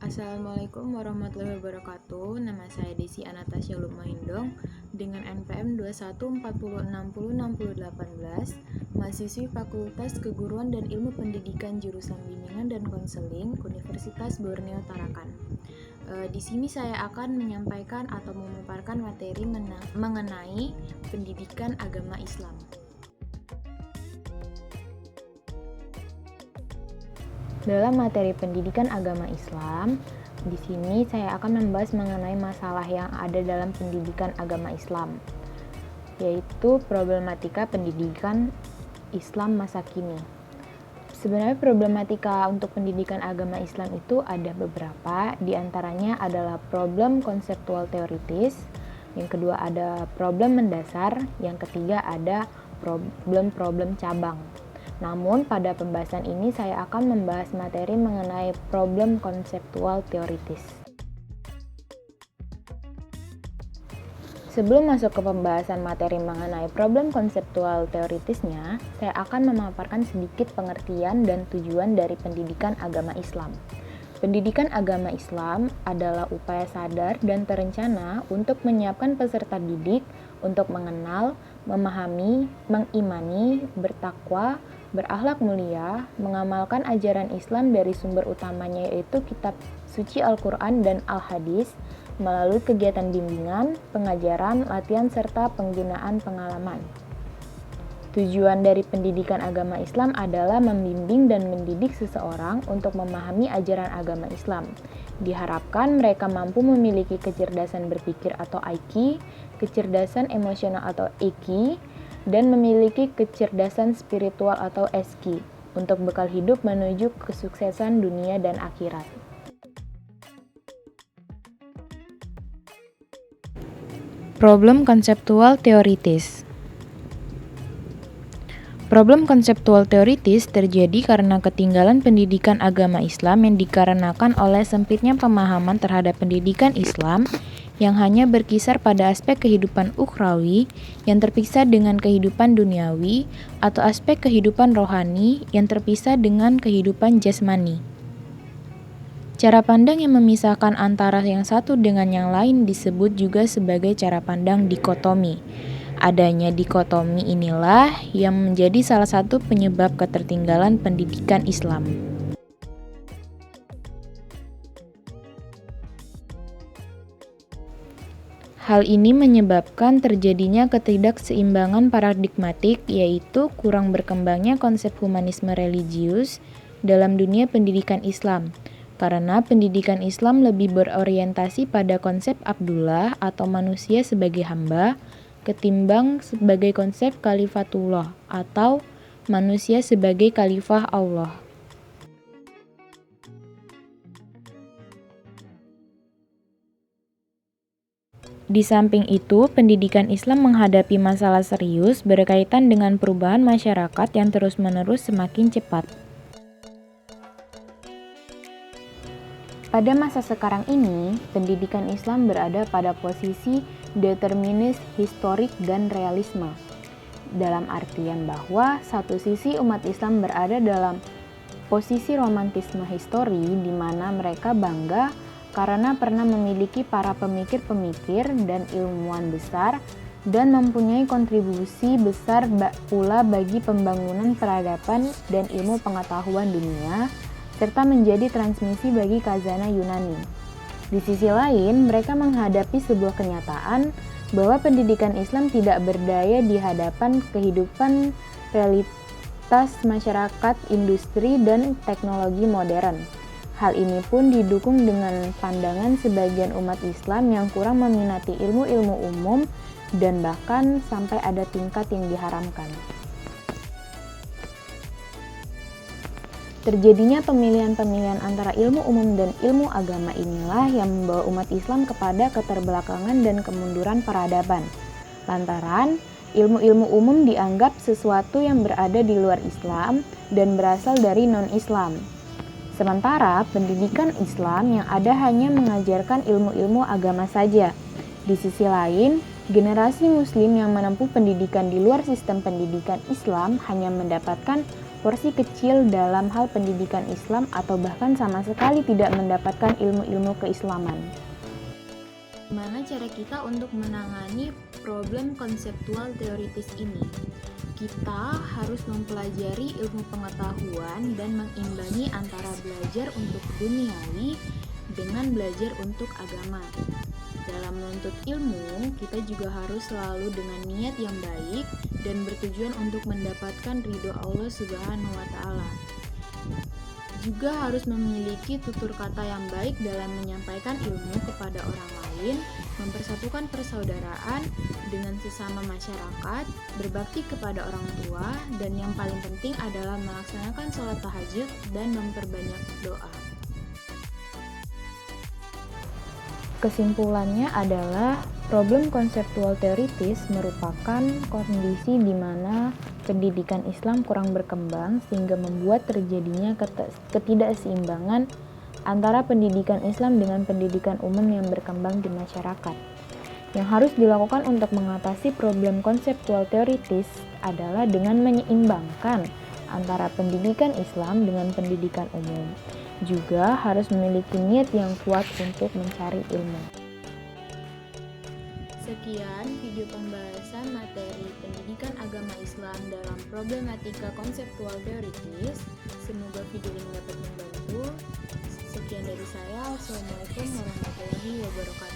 Assalamualaikum warahmatullahi wabarakatuh. Nama saya Desi Anastasia Lumahindong dengan NPM 2140606018, mahasiswi Fakultas Keguruan dan Ilmu Pendidikan Jurusan Bimbingan dan Konseling Universitas Borneo Tarakan. Di sini saya akan menyampaikan atau memaparkan materi mengenai pendidikan agama Islam. Dalam materi pendidikan agama Islam, di sini saya akan membahas mengenai masalah yang ada dalam pendidikan agama Islam, yaitu problematika pendidikan Islam masa kini. Sebenarnya problematika untuk pendidikan agama Islam itu ada beberapa, di antaranya adalah problem konseptual teoritis, yang kedua ada problem mendasar, yang ketiga ada problem-problem cabang. Namun pada pembahasan ini saya akan membahas materi mengenai problem konseptual teoritis. Sebelum masuk ke pembahasan materi mengenai problem konseptual teoritisnya, saya akan memaparkan sedikit pengertian dan tujuan dari pendidikan agama Islam. Pendidikan agama Islam adalah upaya sadar dan terencana untuk menyiapkan peserta didik untuk mengenal, memahami, mengimani, bertakwa, berakhlak mulia, mengamalkan ajaran Islam dari sumber utamanya yaitu kitab suci Al-Quran dan Al-Hadis, melalui kegiatan bimbingan, pengajaran, latihan, serta penggunaan pengalaman. Tujuan dari pendidikan agama Islam adalah membimbing dan mendidik seseorang untuk memahami ajaran agama Islam. Diharapkan mereka mampu memiliki kecerdasan berpikir atau IQ, kecerdasan emosional atau EQ, dan memiliki kecerdasan spiritual atau SQ untuk bekal hidup menuju kesuksesan dunia dan akhirat. Problem konseptual teoritis. Problem konseptual teoritis terjadi karena ketinggalan pendidikan agama Islam yang dikarenakan oleh sempitnya pemahaman terhadap pendidikan Islam yang hanya berkisar pada aspek kehidupan ukhrawi yang terpisah dengan kehidupan duniawi atau aspek kehidupan rohani yang terpisah dengan kehidupan jasmani. Cara pandang yang memisahkan antara yang satu dengan yang lain disebut juga sebagai cara pandang dikotomi. Adanya dikotomi inilah yang menjadi salah satu penyebab ketertinggalan pendidikan Islam. Hal ini menyebabkan terjadinya ketidakseimbangan paradigmatik, yaitu kurang berkembangnya konsep humanisme religius dalam dunia pendidikan Islam. Karena pendidikan Islam lebih berorientasi pada konsep Abdullah atau manusia sebagai hamba, ketimbang sebagai konsep khalifatullah atau manusia sebagai khalifah Allah. Di samping itu, pendidikan Islam menghadapi masalah serius berkaitan dengan perubahan masyarakat yang terus-menerus semakin cepat. Pada masa sekarang ini, pendidikan Islam berada pada posisi determinis historik dan realisme. Dalam artian bahwa satu sisi umat Islam berada dalam posisi romantisme histori di mana mereka bangga karena pernah memiliki para pemikir-pemikir dan ilmuwan besar dan mempunyai kontribusi besar pula bagi pembangunan peradaban dan ilmu pengetahuan dunia, serta menjadi transmisi bagi khazanah Yunani. Di sisi lain, mereka menghadapi sebuah kenyataan bahwa pendidikan Islam tidak berdaya di hadapan kehidupan realitas masyarakat, industri, dan teknologi modern. Hal ini pun didukung dengan pandangan sebagian umat Islam yang kurang meminati ilmu-ilmu umum dan bahkan sampai ada tingkat yang diharamkan. Terjadinya pemilihan-pemilihan antara ilmu umum dan ilmu agama inilah yang membawa umat Islam kepada keterbelakangan dan kemunduran peradaban. Lantaran ilmu-ilmu umum dianggap sesuatu yang berada di luar Islam dan berasal dari non-Islam. Sementara pendidikan Islam yang ada hanya mengajarkan ilmu-ilmu agama saja. Di sisi lain, generasi Muslim yang menempuh pendidikan di luar sistem pendidikan Islam hanya mendapatkan porsi kecil dalam hal pendidikan Islam atau bahkan sama sekali tidak mendapatkan ilmu-ilmu keislaman. Gimana cara kita untuk menangani problem konseptual teoritis ini? Kita harus mempelajari ilmu pengetahuan dan mengimbangi antara belajar untuk duniawi dengan belajar untuk agama. Dalam menuntut ilmu, kita juga harus selalu dengan niat yang baik dan bertujuan untuk mendapatkan ridho Allah Subhanahu wa Ta'ala. Juga harus memiliki tutur kata yang baik dalam menyampaikan ilmu kepada orang lain, mempersatukan persaudaraan dengan sesama masyarakat, berbakti kepada orang tua, dan yang paling penting adalah melaksanakan sholat tahajud dan memperbanyak doa. Kesimpulannya adalah problem konseptual teoritis merupakan kondisi di mana pendidikan Islam kurang berkembang sehingga membuat terjadinya ketidakseimbangan antara pendidikan Islam dengan pendidikan umum yang berkembang di masyarakat. Yang harus dilakukan untuk mengatasi problem konseptual teoritis adalah dengan menyeimbangkan antara pendidikan Islam dengan pendidikan umum. Juga harus memiliki niat yang kuat untuk mencari ilmu. Sekian video pembahasan materi pendidikan agama Islam dalam problematika konseptual teoritis. Semoga video ini dapat membantu. Sekian dari saya. Wassalamualaikum warahmatullahi wabarakatuh.